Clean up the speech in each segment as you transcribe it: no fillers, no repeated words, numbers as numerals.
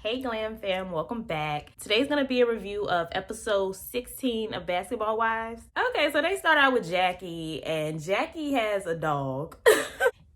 Hey Glam fam, welcome back. Today's gonna be a review of episode 16 of Basketball Wives. Okay, so they start out with Jackie, and Jackie has a dog.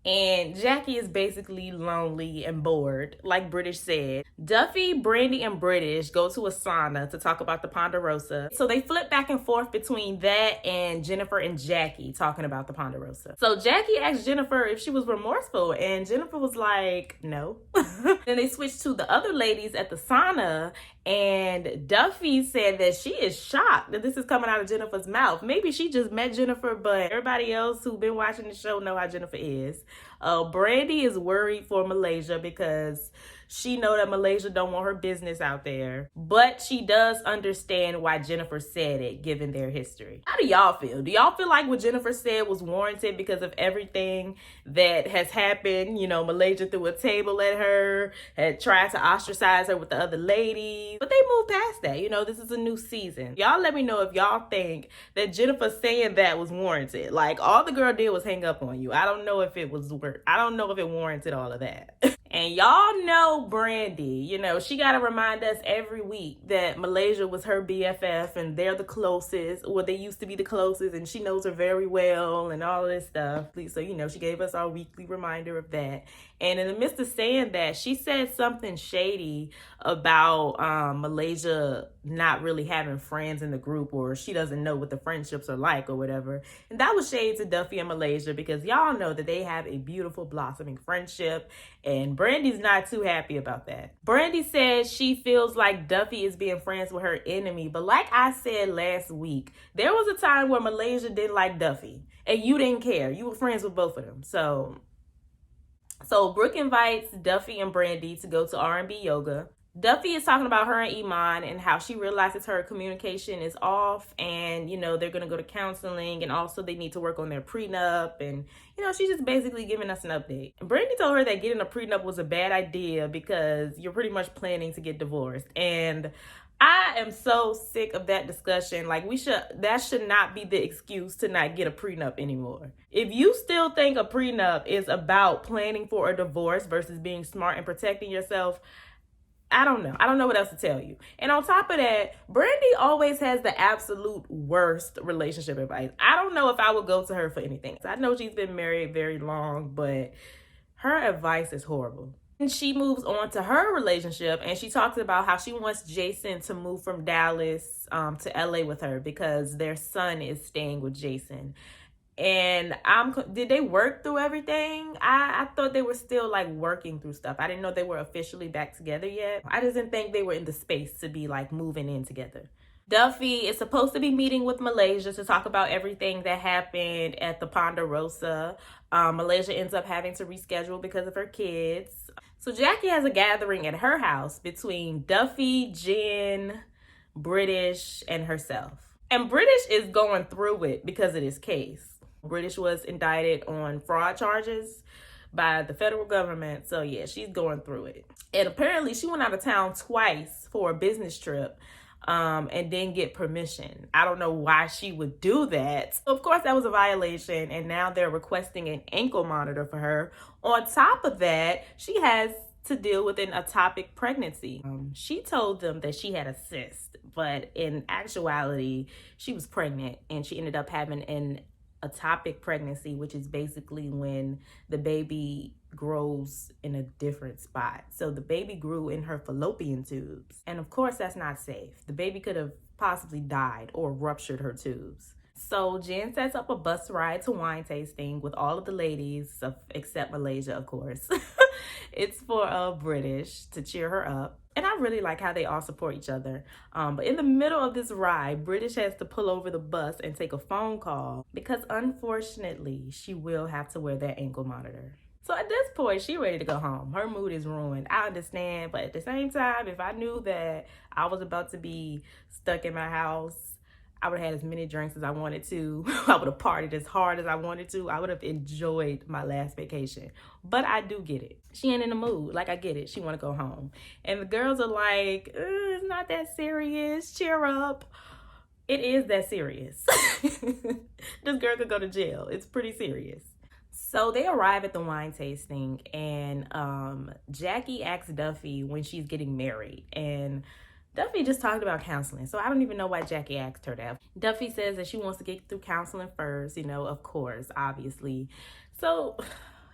And Jackie is basically lonely and bored, like British said. Duffey, Brandi, and British go to a sauna to talk about the Ponderosa. So they flip back and forth between that and Jennifer and Jackie talking about the Ponderosa. So Jackie asked Jennifer if she was remorseful, and Jennifer was like, no. Then they switched to the other ladies at the sauna, and Duffey said that she is shocked that this is coming out of Jennifer's mouth. Maybe she just met Jennifer, but everybody else who's been watching the show know how Jennifer is. Brandi is worried for Malaysia because she know that Malaysia don't want her business out there, but she does understand why Jennifer said it given their history. How do y'all feel? Do y'all feel like what Jennifer said was warranted because of everything that has happened? You know, Malaysia threw a table at her, had tried to ostracize her with the other ladies, but they moved past that. You know, this is a new season. Y'all let me know if y'all think that Jennifer saying that was warranted. Like, all the girl did was hang up on you. I don't know if it was I don't know if it warranted all of that. And y'all know Brandi, you know, she got to remind us every week that Malaysia was her BFF and they're the closest, or they used to be the closest, and she knows her very well and all of this stuff. So, you know, she gave us our weekly reminder of that. And in the midst of saying that, she said something shady about Malaysia not really having friends in the group, or she doesn't know what the friendships are like or whatever. And that was shade to Duffey and Malaysia, because y'all know that they have a beautiful blossoming friendship, and Brandi's not too happy about that. Brandi says she feels like Duffey is being friends with her enemy, but like I said last week, there was a time where Malaysia didn't like Duffey, and you didn't care. You were friends with both of them. So Brooke invites Duffey and Brandi to go to R&B yoga. Duffey is talking about her and Iman and how she realizes her communication is off, and, you know, they're going to go to counseling, and also they need to work on their prenup, and, you know, she's just basically giving us an update. And Brandi told her that getting a prenup was a bad idea because you're pretty much planning to get divorced. And I am so sick of that discussion. Like, that should not be the excuse to not get a prenup anymore. If you still think a prenup is about planning for a divorce versus being smart and protecting yourself, I don't know. I don't know what else to tell you. And on top of that, Brandi always has the absolute worst relationship advice. I don't know if I would go to her for anything. I know she's been married very long, but her advice is horrible. And she moves on to her relationship, and she talks about how she wants Jason to move from Dallas to LA with her because their son is staying with Jason. And did they work through everything? I thought they were still like working through stuff. I didn't know they were officially back together yet. I just didn't think they were in the space to be like moving in together. Duffey is supposed to be meeting with Malaysia to talk about everything that happened at the Ponderosa. Malaysia ends up having to reschedule because of her kids. So Jackie has a gathering at her house between Duffey, Jen, British, and herself. And British is going through it because of this case. British was indicted on fraud charges by the federal government. So yeah, she's going through it. And apparently she went out of town twice for a business trip and didn't get permission. I don't know why she would do that. So of course that was a violation, and now they're requesting an ankle monitor for her. On top of that, she has to deal with an ectopic pregnancy. She told them that she had a cyst, but in actuality, she was pregnant, and she ended up having an ectopic pregnancy, which is basically when the baby grows in a different spot. So the baby grew in her fallopian tubes. And of course, that's not safe. The baby could have possibly died or ruptured her tubes. So Jen sets up a bus ride to wine tasting with all of the ladies, except Malaysia, of course. It's for British to cheer her up. And I really like how they all support each other. But in the middle of this ride, British has to pull over the bus and take a phone call because unfortunately, she will have to wear that ankle monitor. So at this point, she's ready to go home. Her mood is ruined. I understand, but at the same time, if I knew that I was about to be stuck in my house, I would have had as many drinks as I wanted to. I would have partied as hard as I wanted to. I would have enjoyed my last vacation. But I do get it. She ain't in the mood. Like, I get it. She want to go home. And the girls are like, it's not that serious. Cheer up. It is that serious. This girl could go to jail. It's pretty serious. So they arrive at the wine tasting, and Jackie asks Duffey when she's getting married, and Duffey just talked about counseling, so I don't even know why Jackie asked her that. Duffey says that she wants to get through counseling first, you know, of course, obviously. So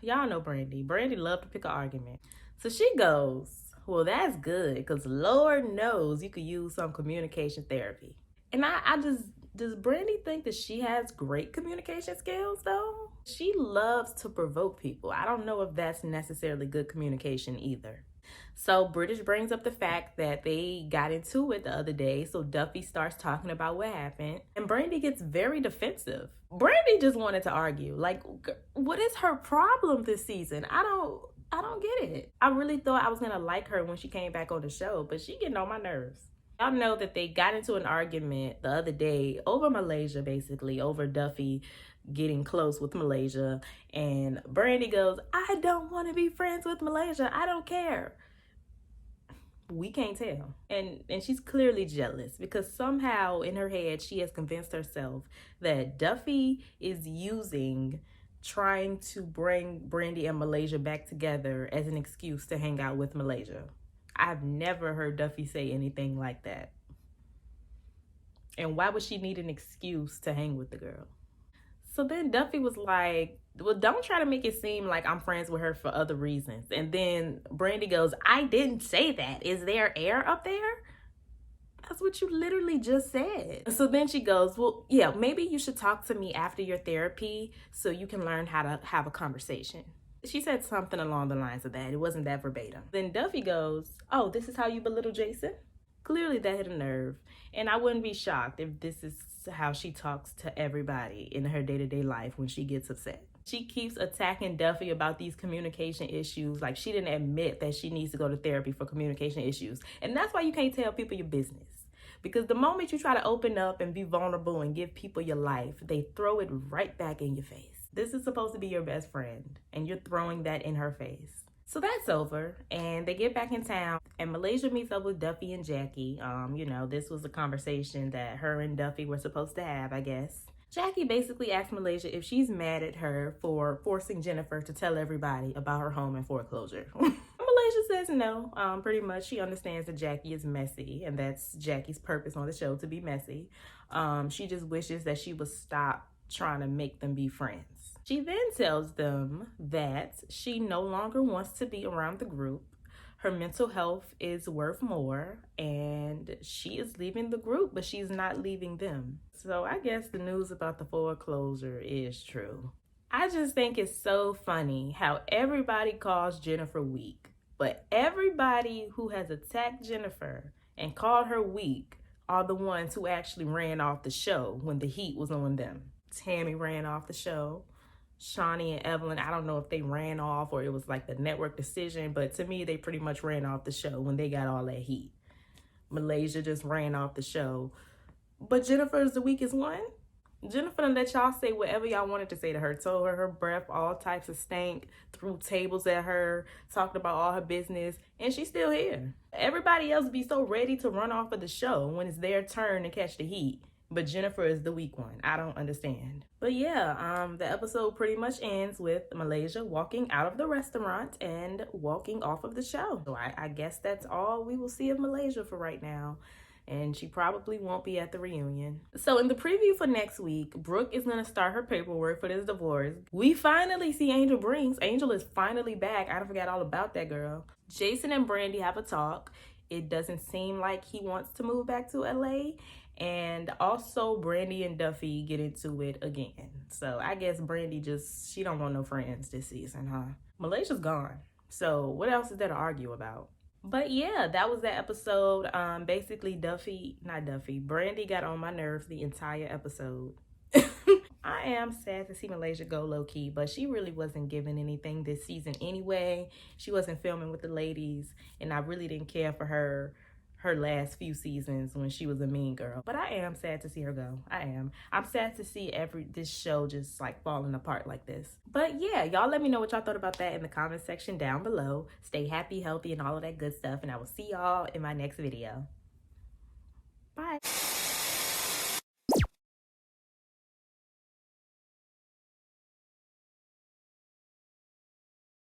y'all know Brandi. Brandi loved to pick an argument. So she goes, well, that's good, because Lord knows you could use some communication therapy. And does Brandi think that she has great communication skills though? She loves to provoke people. I don't know if that's necessarily good communication either. So British brings up the fact that they got into it the other day. So Duffey starts talking about what happened, and Brandi gets very defensive. Brandi just wanted to argue. Like, what is her problem this season? I don't get it. I really thought I was gonna like her when she came back on the show, but she getting on my nerves. Y'all know that they got into an argument the other day over Malaysia, basically, over Duffey getting close with Malaysia. And Brandi goes, I don't want to be friends with Malaysia. I don't care. We can't tell. And she's clearly jealous because somehow in her head, she has convinced herself that Duffey is using trying to bring Brandi and Malaysia back together as an excuse to hang out with Malaysia. I've never heard Duffey say anything like that. And why would she need an excuse to hang with the girl? So then Duffey was like, well, don't try to make it seem like I'm friends with her for other reasons. And then Brandi goes, I didn't say that. Is there air up there? That's what you literally just said. So then she goes, well, yeah, maybe you should talk to me after your therapy so you can learn how to have a conversation. She said something along the lines of that. It wasn't that verbatim. Then Duffey goes, oh, this is how you belittle Jason? Clearly that hit a nerve. And I wouldn't be shocked if this is how she talks to everybody in her day-to-day life when she gets upset. She keeps attacking Duffey about these communication issues. Like, she didn't admit that she needs to go to therapy for communication issues. And that's why you can't tell people your business. Because the moment you try to open up and be vulnerable and give people your life, they throw it right back in your face. This is supposed to be your best friend, and you're throwing that in her face. So that's over, and they get back in town, and Malaysia meets up with Duffey and Jackie. You know, this was a conversation that her and Duffey were supposed to have, I guess. Jackie basically asked Malaysia if she's mad at her for forcing Jennifer to tell everybody about her home in foreclosure. Malaysia says no. Pretty much she understands that Jackie is messy, and that's Jackie's purpose on the show, to be messy. She just wishes that she would stop trying to make them be friends. She then tells them that she no longer wants to be around the group. Her mental health is worth more, and she is leaving the group, but she's not leaving them. So I guess the news about the foreclosure is true. I just think it's so funny how everybody calls Jennifer weak, but everybody who has attacked Jennifer and called her weak are the ones who actually ran off the show when the heat was on them. Tammy ran off the show. Shawnee and Evelyn, I don't know if they ran off or it was like the network decision, but to me, they pretty much ran off the show when they got all that heat. Malaysia just ran off the show. But Jennifer is the weakest one. Jennifer let y'all say whatever y'all wanted to say to her. Told her breath all types of stank, threw tables at her, talked about all her business, and she's still here. Everybody else be so ready to run off of the show when it's their turn to catch the heat. But Jennifer is the weak one. I don't understand. But yeah, the episode pretty much ends with Malaysia walking out of the restaurant and walking off of the show. So I guess that's all we will see of Malaysia for right now. And she probably won't be at the reunion. So in the preview for next week, Brooke is going to start her paperwork for this divorce. We finally see Angel Brinks. Angel is finally back. I forgot all about that girl. Jason and Brandi have a talk. It doesn't seem like he wants to move back to LA. And also Brandi and Duffey get into it again. So I guess Brandi she don't want no friends this season, huh? Malaysia's gone. So what else is there to argue about? But yeah, that was that episode. Basically Brandi got on my nerves the entire episode. I am sad to see Malaysia go low-key, but she really wasn't giving anything this season anyway. She wasn't filming with the ladies, and I really didn't care for her last few seasons when she was a mean girl. But I am sad to see her go. I am. I'm sad to see this show just like falling apart like this. But yeah, y'all let me know what y'all thought about that in the comment section down below. Stay happy, healthy, and all of that good stuff. And I will see y'all in my next video. Bye.